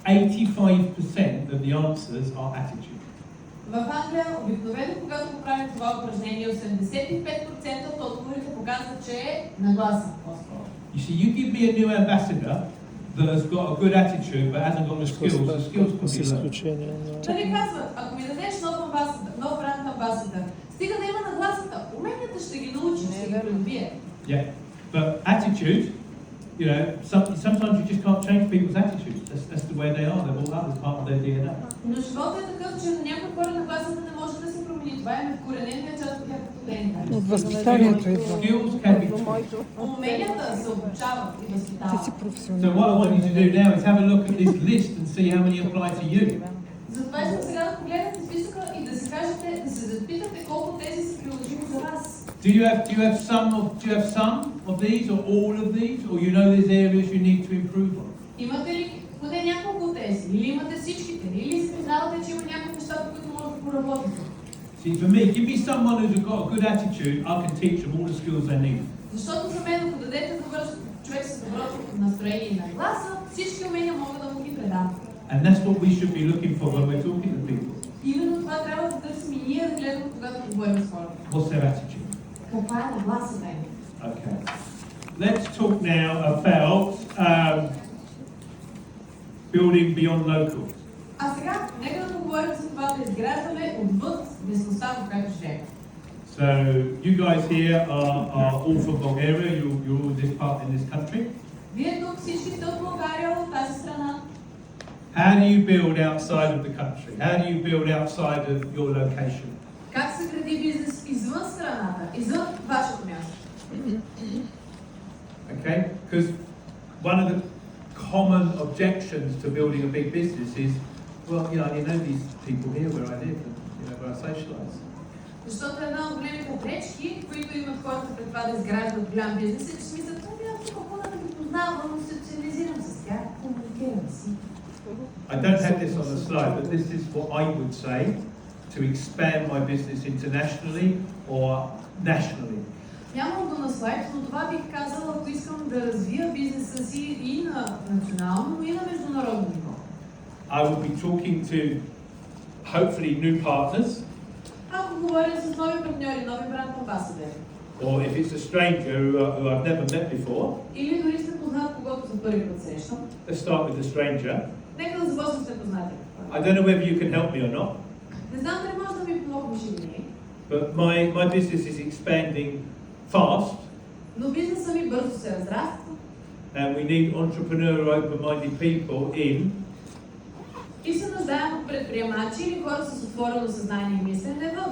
85% of the answers are attitude. В Англия обикновено, когато правим това упражнение, 85% от отговорите показват, че е нагласа по-скоро. You see, you give me a new ambassador that has got a good attitude but hasn't got the skills can be learned. Нали казват, ако ми дадеш нов бранд амбасадър, стига да има нагласата, уменията ще ги научи, ще ги придобие. Yeah, but attitude, you know, sometimes you just can't change people's attitudes. That's the way they are. They're all up as part of their DNA. Но животът е такъв, че на някои хора нагласата не може да се промени. Това е вкоренена част от тяхното ДНК. От възпитанието идва. Skills can be taught. Уменията се обучават и възпитават. So what I want you to do now is have a look at this list and see how many apply to you. Затова искам сега да погледнете списъка и да си кажете, да се запитате колко тези са приложими за вас. Do you have some of these or all of these, or you know there's areas you need to improve on? Имате ли поне няколко от тези? Или имате всичките? Или си признавате, че има някакви неща, по които може да поработите? See, for me, give me someone who's got a good attitude, I can teach them all the skills they need. Защото за мен, ако дадете добър човек с доброто настроение и нагласа, всички умения могат да му ги предам. And that's what we should be looking for when we're talking to people. Именно това трябва да търсим и ние да гледаме, когато говорим с хората. What's their attitude? Каква е нагласата им? Okay. Let's talk now about building beyond local. А сега, нека да поговорим за това да изграждаме отвъд местността, в която живеем. So you guys here are all from Bulgaria. You're all this part in this country. Вие тук всички сте от България, от тази страна. How do you build outside of the country? How do you build outside of your location? Как се гради бизнес извън страната, извън вашето място? Okay, because one of the common objections to building a big business is, well, you know, I know these people here where I live and you know where I socialise. Защото една от големите пречки, които имат хората пред това да изграждат голям бизнес, е, че си мислят, тук хора да ги познавам, но социализирам с тях, комуникирам си. I don't have this on the slide, but this is what I would say to expand my business internationally or nationally. Нямам го на слайд, но това бих казала, ако искам да развия бизнеса си и на национално, и на международно ниво. I will be talking to hopefully new partners. Ако говоря с нови партньори, нови бранд амбасадори. Or if it's a stranger who I've never met before. Или дори сте познат когото за първи път срещам. Let's start with the stranger. Нека да започнем с непознати. I don't know whether you can help me or not. Не знам дали може да ми помогнеш или не. But my business is expanding fast. Но бизнесът ми бързо се разраства. And we need entrepreneurial, open-minded people in. И се нуждаем от предприемачи или хора с отворено съзнание и мислене в.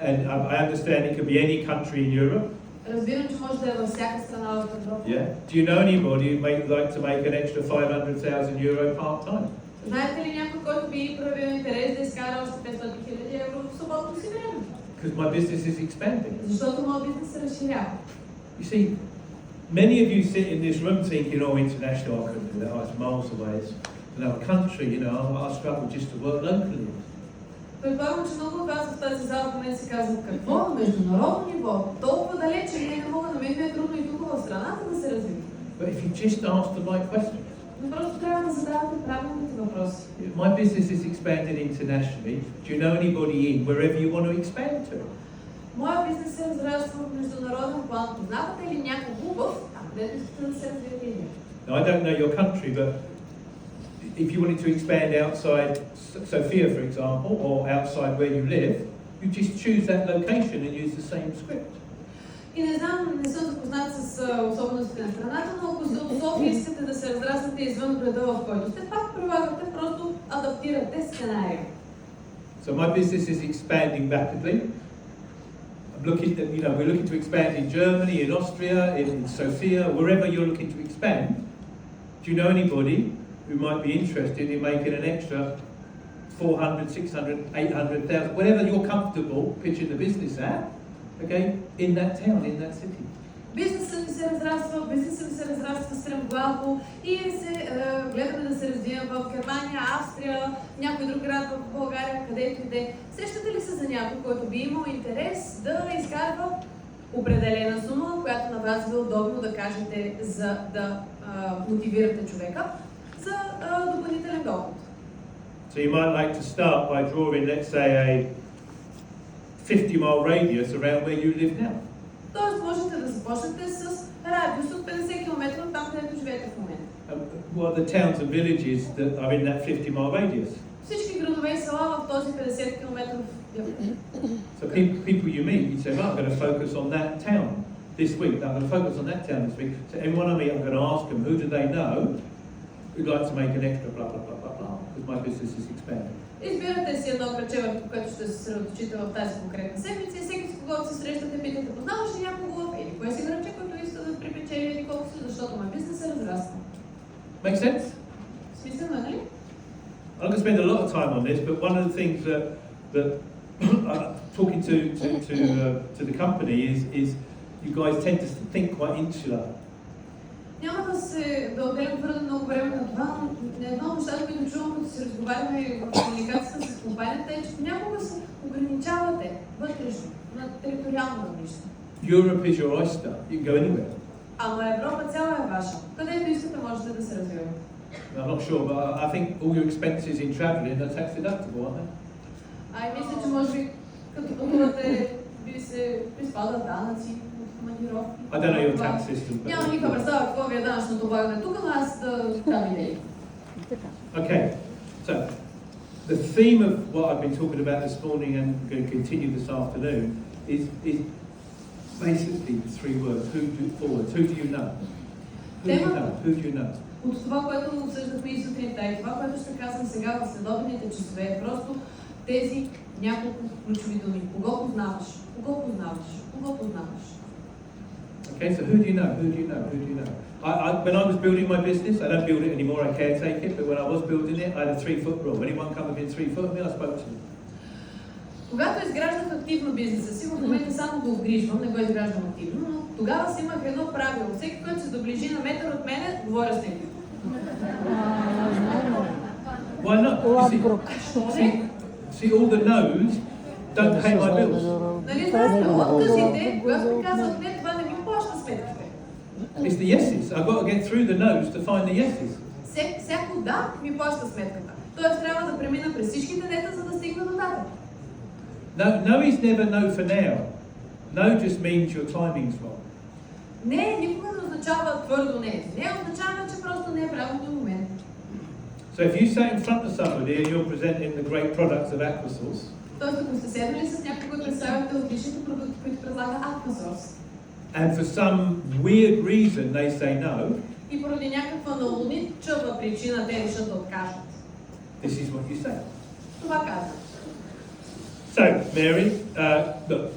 And I understand it could be any country in Europe. Разбирам, че може да е във всяка страна в Европа. Yeah. Do you know anybody who might like to make an extra 500,000 euro part-time? Знаете ли някой, който би проявил интерес да изкара още 500,000 евро в свободното си време? Because my business is expanding. Защото моят бизнес се разширява. You see, many of you sit in this room thinking, oh, international, I couldn't do that, it's miles away, it's another country, you know, I struggle just to work locally. Предполагам, че много от вас в тази зала в момента си казват, какво на международно ниво, толкова далече, не мога да мен ми е трудно и тук в страната да се развива. But if you just ask the right questions. Но просто трябва да задавате правилните въпроси. My business is expanded internationally. Do you know anybody in wherever you want to expand to? Моя бизнес се разраства в международен план. Познавате ли някого в там, където искате да се развиете и? Now, I don't know your country, but if you wanted to expand outside Sofia, for example, or outside where you live, you just choose that location and use the same script. И не знам, не съм запознат с особеностите на страната, но ако от София искате да се разраснете извън града, в който сте, пак прилагате, просто адаптирате сценария. So my business is expanding rapidly. I'm looking at, you know, we're looking to expand in Germany, in Austria, in Sofia, wherever you're looking to expand. Do you know anybody who might be interested in making an extra 400, 600, 800,000, whatever you're comfortable pitching the business at, okay, in that town, in that city? Бизнесът ми се разраства стремглаво и гледаме да се развием в Германия, Австрия, някой друг град в България, където и де. Сещате ли се за някой, който би имал интерес да изкарва определена сума, която на вас ви е удобно да кажете, за да мотивирате човека, за допълнителен доход. So you might like to start by drawing, let's say, a 50-mile radius around where you live now. Тоест можете да започнете с радиус от 50 км от там, където живеете в момента. What are the towns and villages that are in that 50-mile radius? Всички градове и села в този 50 км. So people you meet, you say, well, I'm going to focus on that town this week. I'm going to focus on that town this week. So everyone I meet, I'm going to ask them, who do they know who'd like to make an extra blah, blah, blah, blah, blah, because my business is expanding. Избирате си едно градче, върху което ще се съсредоточите в тази конкретна седмица и всеки с когото се срещате, питате, познаваш ли някого или кое си градче, който иска да припечели или колко си, защото мой бизнес се разраства. Make sense? Смислено е, нали? I'm going to spend a lot of time on this, but one of the things that talking to the company is you guys tend to think quite insular. Няма да отделям твърде много време на това, но едно от нещата, които чувам, като си разговаряме в комуникацията с компанията, е, че понякога се ограничавате вътрешно, на териториално равнище. Europe is your oyster. You can go anywhere. Ама Европа цяла е ваша. Където искате, можете да се развивате. I'm not sure, but I think all your expenses in travelling are tax deductible, aren't they? Мисля, че може би като пътувате, ви се приспадат данъци от командировки. I don't know your tax system. Няма никаква представа какво ви е данъчното облагане тук, но аз дам идеи. Okay, so the theme of what I've been talking about this morning and going to continue this afternoon is basically three words. Who do you know? Who do you know? От това, което обсъждахме и сутринта, и това, което ще казвам сега в следобедните часове, е просто тези няколко ключови думи. Кого познаваш? Кого познаваш? Кого познаваш? Okay, so who do you know? Who do you know? Who do you know? When I was building my business, I don't build it anymore, I caretake it, but when I was building it, I had a 3-foot rule. Anyone come within 3 foot of me, I spoke to them. Когато изграждах активно бизнеса си, в момента само го обгрижвам, не го изграждам активно, но тогава си имах едно правило. Всеки, който се доближи на метър от мене, говоря с него. Why not? See, all the no's don't pay my bills. Нали знаете, отказите, когато ми казват, не, това не ми плаща сметките. It's the yeses. I've got to get through the no's to find the yeses. Всяко да ми плаща сметката. Тоест трябва да премина през всичките нета, за да стигна до дата. No is never no for now. No just means your timing's wrong. Не, никога не означава твърдо не. Не означава, че просто не е правилният момент. So if you sit in front of somebody and you're presenting the great products of Aquasource, Тоест, ако сте седнали с някой, който представяте отличните продукти, които предлага Aquasource, and for some weird reason they say no, и поради някаква налудничава причина те решат да откажат. this is what you say. Това казвам. So, Mary, look,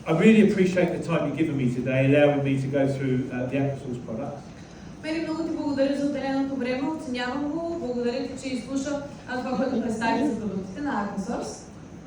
I really appreciate the time you've given me today, allowing me to go through the Aquasource products. Мери, много ти благодаря за отделеното време, оценявам го, благодаря ти, че изслуша това, което представи за продуктите на Aquasource.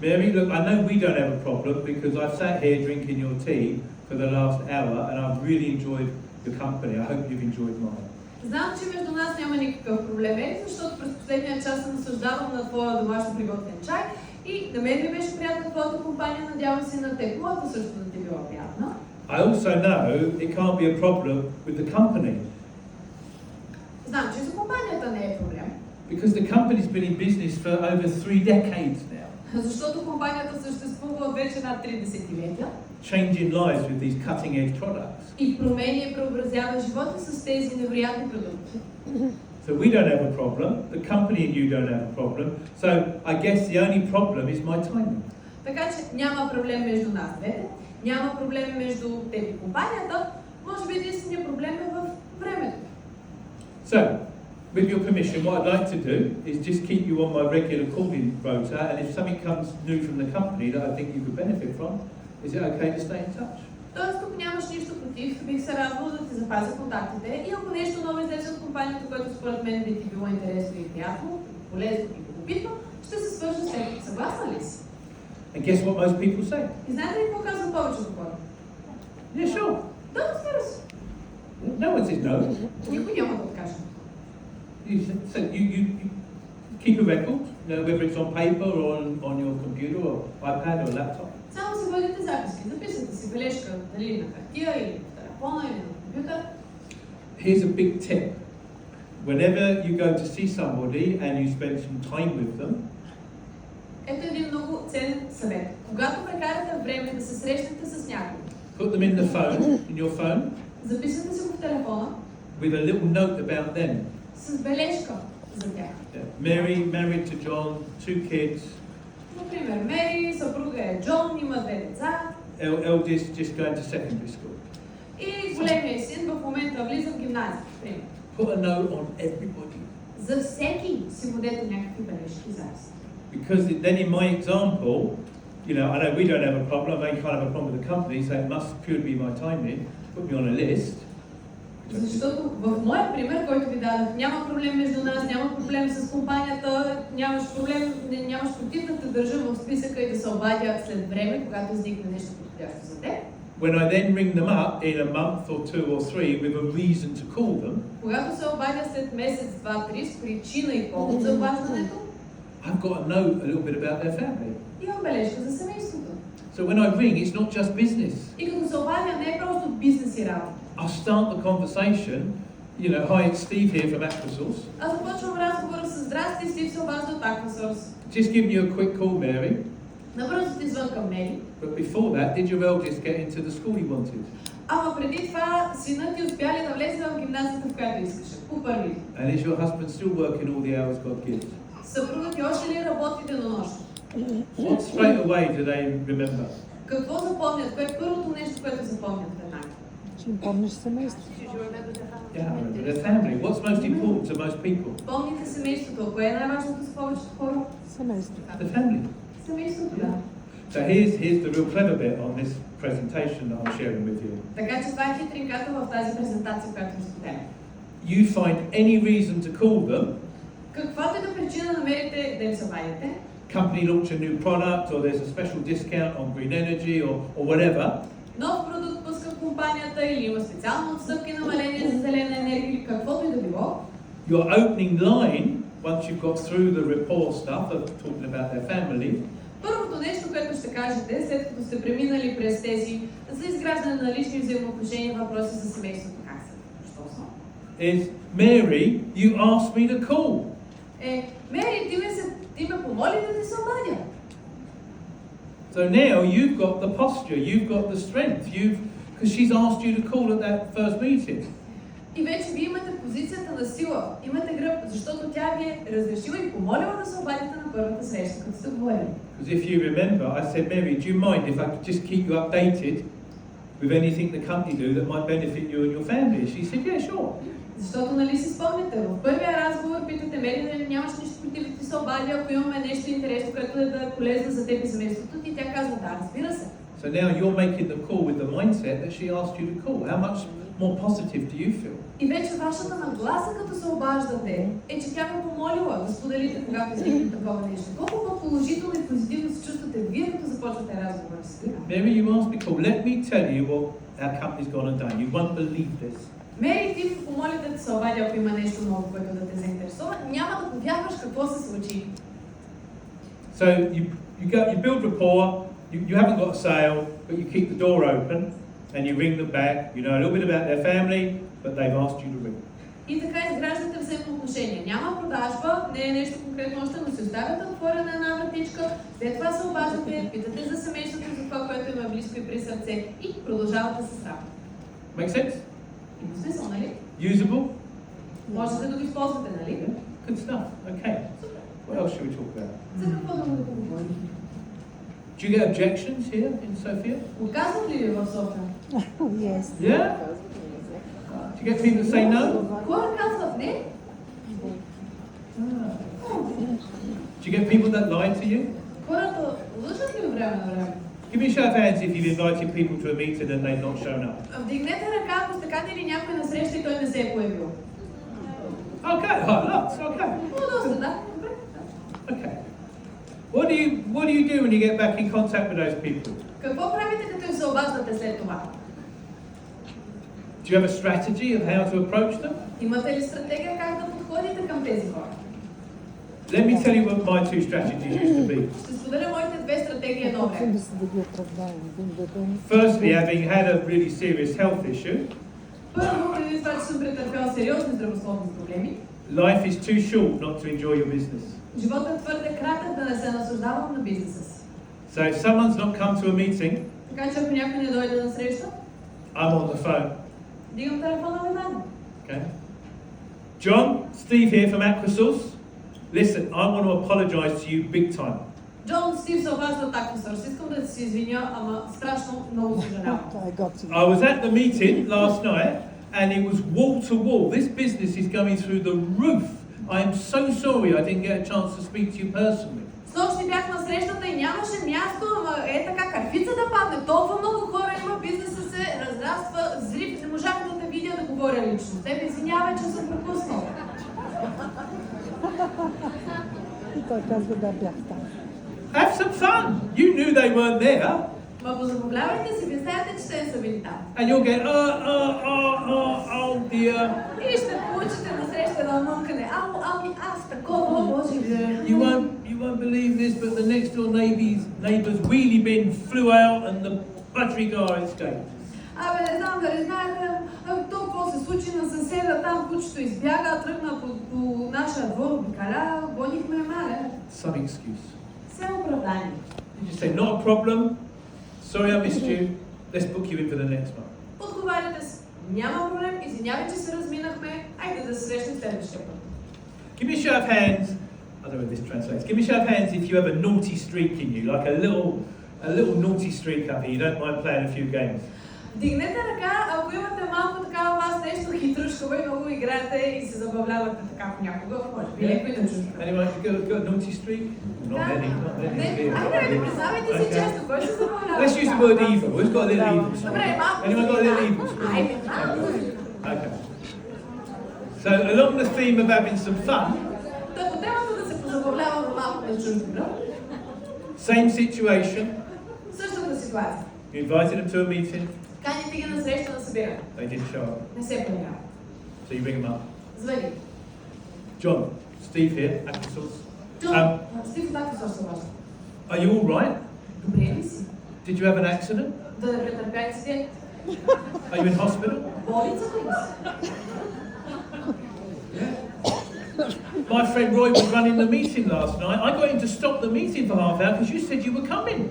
Mary, look, I know we don't have a problem because I've sat here drinking your tea for the last hour and I've really enjoyed the company. I hope you've enjoyed mine. Знам, че между нас няма никакъв проблем, защото през последния час се наслаждавам на твоя домашно приготвен чай и на мен ми беше приятна твоята компания, надявам се на теб, моята също да ти била приятна. I also know it can't be a problem with the company. Знам, че за компанията не е проблем. Because the company's been in business for over 3 decades now. Защото компанията съществува вече над 3 десетилетия. Changing lives with these cutting edge products. И променя и преобразява живота с тези невероятни продукти. So we don't have a problem, the company and you don't have a problem, so I guess the only problem is my timing. Така че няма проблем между нас двете, няма проблем между теб и компанията, може би единственият проблем е в времето. So, with your permission, what I'd like to do is just keep you on my regular calling rota, and if something comes new from the company that I think you could benefit from, is it okay to stay in touch? Тоест, тук нямаш нищо против, бих се радвала да ти запазя контактите и ако нещо ново излезе от компанията, което според мен би ти било интересно и приятно, полезно и любопитно, ще се свържа с теб. Съгласна ли си? And guess what most people say? И знаете ли какво казват повечето хора? Yeah, sure. Да, разбира се. No one says no. Никой няма да откаже. You keep a record, whether it's on paper or on your computer or iPad or laptop. Само си водите записки, записвате си бележка, дали на хартия или на телефона или на компютър. Here's a big tip. Whenever you go to see somebody and you spend some time with them, ето един много ценен съвет. Когато прекарате време да се срещнете с някой, put them in the phone, in your phone, записвате си го в телефона with a little note about them. с бележка за тях. Yeah. Mary, married to John, 2 kids. Например, Мери, съпруга е Джон, има 2 деца. Eldest just going to secondary school. И големия син в момента влиза в гимназия. Пример. Put a note on everybody. За всеки си водете някакви бележки за вас. Because then in my example, you know, I know we don't have a problem, I can't have a problem with the company, so it must purely be my timing, put me on a list. Защото в моя пример, който ви дадах, няма проблем между нас, няма проблем с компанията, нямаш против да те държа в списъка и да се обадя след време, когато изникне нещо подходящо за теб. When I then ring them up in a month or 2 or 3 with a reason to call them, когато се обадя след месец, 2-3 с причина и повод за обаждането, I've got to know a little bit about their family. имам бележка за семейството. So when I ring, it's not just business. И като се обадя, не е просто бизнес и работа. I start the conversation, you know, hi, it's Steve here from Aquasource. Аз започвам разговора с здрасти, Стив се обажда от Aquasource. Just give you a quick call, Mary. Набързо ти звън към Мери. But before that, did your eldest get into the school he wanted? Ама преди това, синът ти успя ли да влезе в гимназията, в която искаше? По първи. And is your husband still working all the hours God gives? Съпругът ти още ли работи денонощно? What straight away do they remember? Какво запомнят? Кое е първото нещо, което запомнят веднага? Ще им помниш семейството. Yeah, I remember their family. What's most important to most people? Помните семейството. Кое е най-важното за повечето хора? Семейството. The family. Семейството, да. So here's the real clever bit on this presentation that I'm sharing with you. Така че това е хитринката в тази презентация, която ви споделям. You find any reason to call them. Каквато и да причина намерите да им се обадите, Company launch a new product, or there's a special discount on green energy, or whatever. нов продукт пуска компанията или има специални отстъпки, намаления за зелена енергия или каквото и да било. Your opening line, once you've got through the rapport stuff of talking about their family, Първото нещо, което ще кажете, след като сте преминали през тези за изграждане на лични взаимоотношения, въпроси за семейството, как са? Що са? is Mary, you asked me to call. Мери, ти ме помоли да ти се обадя. So now you've got the posture, you've got the strength, because she's asked you to call at that first meeting. И вече вие имате позицията на сила, имате гръб, защото тя ви е разрешила и помолила да се обадите на първата среща, като сте говорили. Because if you remember, I said, Mary, do you mind if I could just keep you updated with anything the company do that might benefit you and your family? She said, yeah, sure. Защото, нали си спомняте, в първия разговор питате Мери, дали нямаш нищо против да ти се обадя, ако имаме нещо интересно, което е да е полезно за теб и семейството ти, тя казва, да, разбира се. So now you're making the call with the mindset that she asked you to call. How much more positive do you feel? И вече вашата нагласа, като се обаждате, е, че тя ме помолила да споделите, когато изникне такова нещо. Колко по-положително и позитивно се чувствате вие, като започвате разговора с нея? Mary, you asked me to call. Let me tell you what our company's gone and done. You won't believe this. Мери, ти ми помоли да те се обади, ако има нещо ново, което да те заинтересува. Няма да повярваш какво се случи. So you build rapport. You haven't got a sale, but you keep the door open and you ring them back. You know a little bit about their family, but they've asked you to ring. И така изграждате взаимоотношения. Няма продажба, не е нещо конкретно още, но се оставяте отворена една вратичка, след това се обаждате, питате за семейството, за това, което им е близко и при сърце и продължавате с работа. Make sense? Има смисъл, нали? Usable? Можете да го използвате, нали? Good stuff. Okay. What else should we talk about? За какво да го поговорим? Do you get objections here in Sofia? Отказват ли ви в София? Yes. Yeah? Do you get people to say no? Хора казват не? Do you get people that lie to you? Хората лъжат ли време на време? Give me a show of hands if you've invited people to a meeting and they've not shown up. Вдигнете ръка, ако сте канили някой на среща и той не се е появил. Okay, lots, okay. Доста, да. Okay. What do you do when you get back in contact with those people? Какво правите, като им се обаждате след това? Do you have a strategy of how to approach them? Имате ли стратегия как да подходите към тези хора? Let me tell you what my two strategies used to be. Ще споделя моите две стратегии едно време. Firstly, having had a really serious health issue, Първо, преди това, че съм претърпяла сериозни здравословни проблеми, Life is too short not to enjoy your business. Животът е твърде кратък да не се наслаждавам на бизнеса си. So if someone's not come to a meeting, Така че ако някой не дойде на среща, I'm on the phone. дигам телефона веднага. Okay. John, Steve here from Aquasource. Listen, I want to apologise to you big time. Джон, Стив се обажда от Aquasource. Искам да се извиня, ама страшно много съжалявам. Това е готино. I was at the meeting last night and it was wall to wall. This business is going through the roof. I am so sorry I didn't get a chance to speak to you personally. Снощи бях на срещата и нямаше място, ама е така кърпица да падне. Толкова много хора има, бизнеса се разраства, взрив. Не можах да те видя да говоря лично. Те ме извинявай, че съм пропуснал. И той казва да бях там. Have some fun. You knew they weren't there. Ма позабавлявайте си, вие знаете, че те са били там. And you'll get, oh dear. И ще получите на среща на мънкане. Ами аз такова, Боже. You won't believe this, but the next door neighbour's wheelie bin flew out and the battery guy escaped. Абе, не знам дали знаете, толкова се случи на съседа, там кучето избяга, тръгна по нашия двор, обикаля, гонихме мале. Some excuse. Все оправдание. You just say, not a problem. Sorry I missed you. Let's book you in for the next one. Отговаряте си. Няма проблем, извинявай, че се разминахме, айде да се срещнем следващия път. Give me a show of hands. I don't know if this translates. Give me a show of hands if you have a naughty streak in you, like a little naughty streak up here. You don't mind playing a few games. Дигнете ръка, ако имате малко така у вас нещо хитрушково и много играете и се забавлявате така понякога, може би леко и да чувствате. Anyone got a naughty streak? Not many. Айде, признавайте си често, кой се забавлява? Let's use the word evil. Who's got a little evil? Добре, малко. Anyone got a little evil? Айде, малко. Okay. So along the theme of having some fun, Та по темата да се позабавляваме малко на чужбина, same situation. същата ситуация. You invited them to a meeting. Каните ги на среща на събиране. They didn't show up. Не се появява. So you ring them up. Звъни. John, Steve here, Aquasource. Джон, Стив от Aquasource се обажда. Are you all right? Добре ли си? Did you have an accident? Да не претърпя инцидент. Are you in hospital? Болницата ли си? My friend Roy was running the meeting last night. I got him to stop the meeting for half hour because you said you were coming.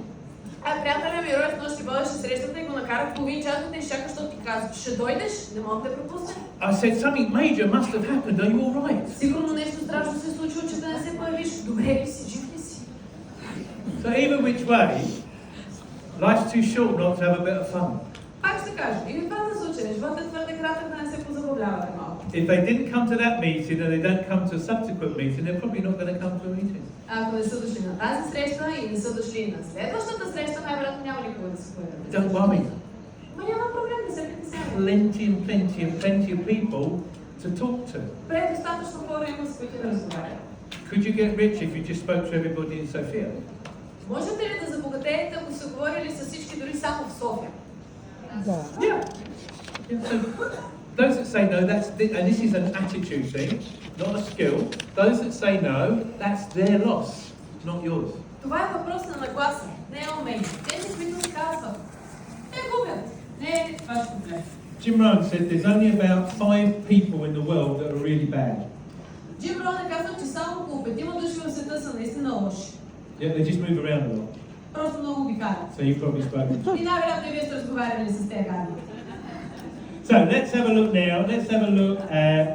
Приятеля ми Рой снощи водеше срещата и го накарах половин час да те изчака, защото ти казва, че ще дойдеш, не мога да пропусна. I said something major must have happened. Are you all right? Сигурно нещо страшно се е случило, че да не се появиш. Добре ли си, жив ли си? So either which way, life's too short not to have a bit of fun. Пак ще кажа, и в двата случая, животът е твърде кратък да не се позабавлявате малко. If they didn't come to that meeting and they don't come to a subsequent meeting, they're probably not going to come to a meeting. Ако не са дошли на тази среща и не са дошли на следващата среща, най-вероятно няма никога да се появят. Don't worry. Ма няма проблем, да се притеснявате. Plenty of people to talk to. Предостатъчно хора има, с които да разговарят. Could you get rich if you just spoke to everybody in Sofia? Можете ли да забогатеете, ако са говорили с всички, дори само в София? Да. Yeah. So those that say no, and this is an attitude thing, not a skill. Those that say no, that's their loss, not yours. Това е въпрос на нагласа, не е умение. Тези, които казват, те губят. Не е ваш проблем. Jim Rohn said there's only about 5 people in the world that are really bad. Джим Роун е казал, че само около 5 души в света са наистина лоши. Yeah, they just move around a lot. Просто много обикалят. So you've probably spoken to. И най-вероятно и вие сте разговаряли с тези гади. So let's have a look now. Let's have a look at